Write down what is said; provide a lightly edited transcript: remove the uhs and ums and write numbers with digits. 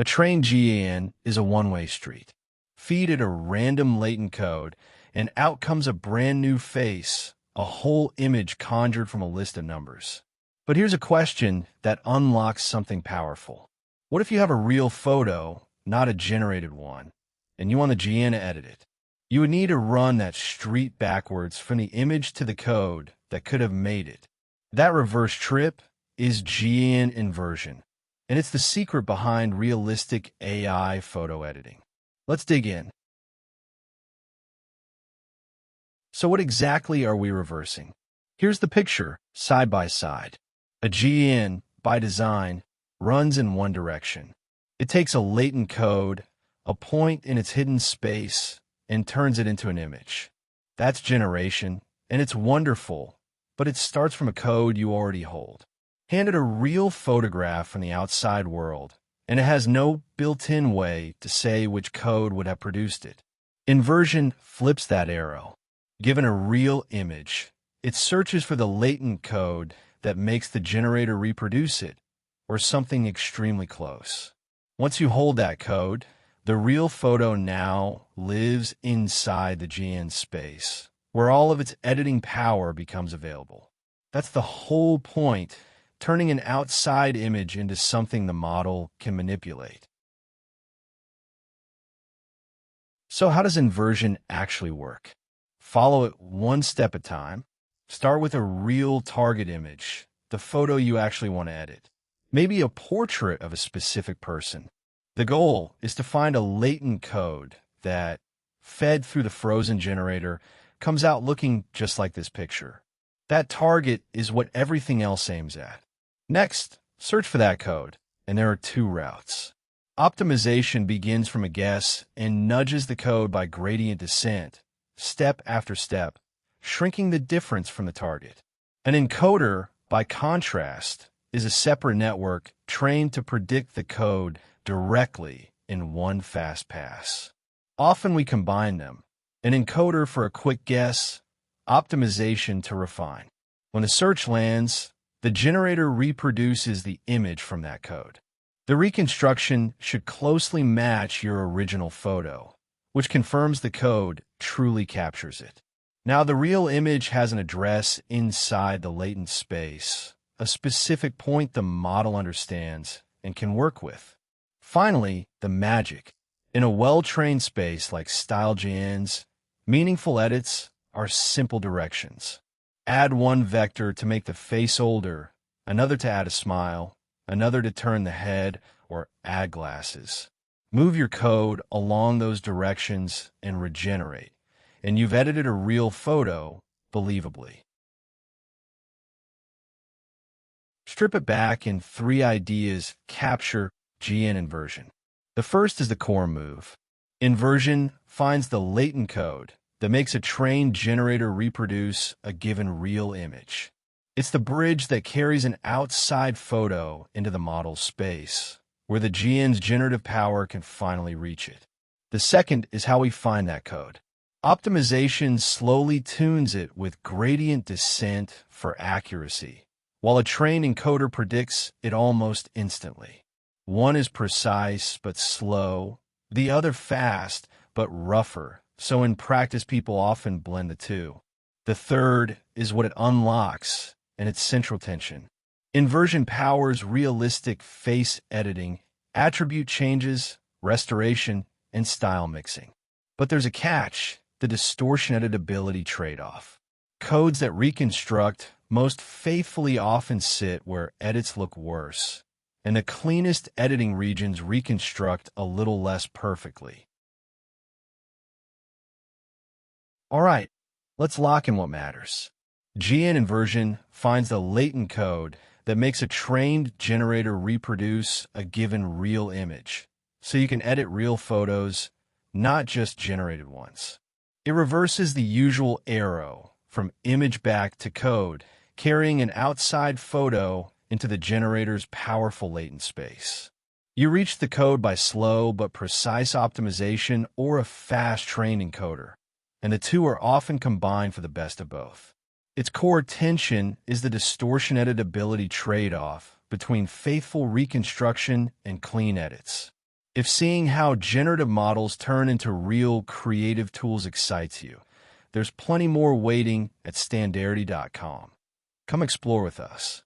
A trained GAN is a one-way street. Feed it a random latent code, and out comes a brand new face, a whole image conjured from a list of numbers. But here's a question that unlocks something powerful. What if you have a real photo, not a generated one, and you want the GAN to edit it? You would need to run that street backwards from the image to the code that could have made it. That reverse trip is GAN inversion, and it's the secret behind realistic AI photo editing. Let's dig in. So what exactly are we reversing? Here's the picture, side by side. A GAN, by design, runs in one direction. It takes a latent code, a point in its hidden space, and turns it into an image. That's generation, and it's wonderful, but it starts from a code you already hold. Hand it a real photograph from the outside world, and it has no built-in way to say which code would have produced it. Inversion flips that arrow. Given a real image, it searches for the latent code that makes the generator reproduce it, or something extremely close. Once you hold that code, the real photo now lives inside the GAN space, where all of its editing power becomes available. That's the whole point, turning an outside image into something the model can manipulate. So how does inversion actually work? Follow it one step at a time. Start with a real target image, the photo you actually want to edit. Maybe a portrait of a specific person. The goal is to find a latent code that, fed through the frozen generator, comes out looking just like this picture. That target is what everything else aims at. Next, search for that code, and there are two routes. Optimization begins from a guess and nudges the code by gradient descent, step after step, shrinking the difference from the target. An encoder, by contrast, is a separate network trained to predict the code directly in one fast pass. Often we combine them, an encoder for a quick guess, optimization to refine. When the search lands, the generator reproduces the image from that code. The reconstruction should closely match your original photo, which confirms the code truly captures it. Now, the real image has an address inside the latent space, a specific point the model understands and can work with. Finally, the magic. In a well-trained space like style GANs, meaningful edits are simple directions. Add one vector to make the face older, another to add a smile, another to turn the head, or add glasses. Move your code along those directions and regenerate, and you've edited a real photo believably. Strip it back in 3 ideas capture GAN inversion. The first is the core move. Inversion finds the latent code that makes a trained generator reproduce a given real image. It's the bridge that carries an outside photo into the model's space, where the GAN's generative power can finally reach it. The second is how we find that code. Optimization slowly tunes it with gradient descent for accuracy, while a trained encoder predicts it almost instantly. One is precise but slow, the other fast but rougher, so in practice people often blend the two. The third is what it unlocks, and it's central tension. Inversion powers realistic face editing, attribute changes, restoration, and style mixing. But there's a catch, the distortion editability trade-off. Codes that reconstruct most faithfully often sit where edits look worse, and the cleanest editing regions reconstruct a little less perfectly. All right, let's lock in what matters. GAN inversion finds the latent code that makes a trained generator reproduce a given real image, so you can edit real photos, not just generated ones. It reverses the usual arrow from image back to code, carrying an outside photo into the generator's powerful latent space. You reach the code by slow but precise optimization or a fast-trained encoder, and the two are often combined for the best of both. Its core tension is the distortion editability trade-off between faithful reconstruction and clean edits. If seeing how generative models turn into real creative tools excites you, there's plenty more waiting at Standarity.com. Come explore with us.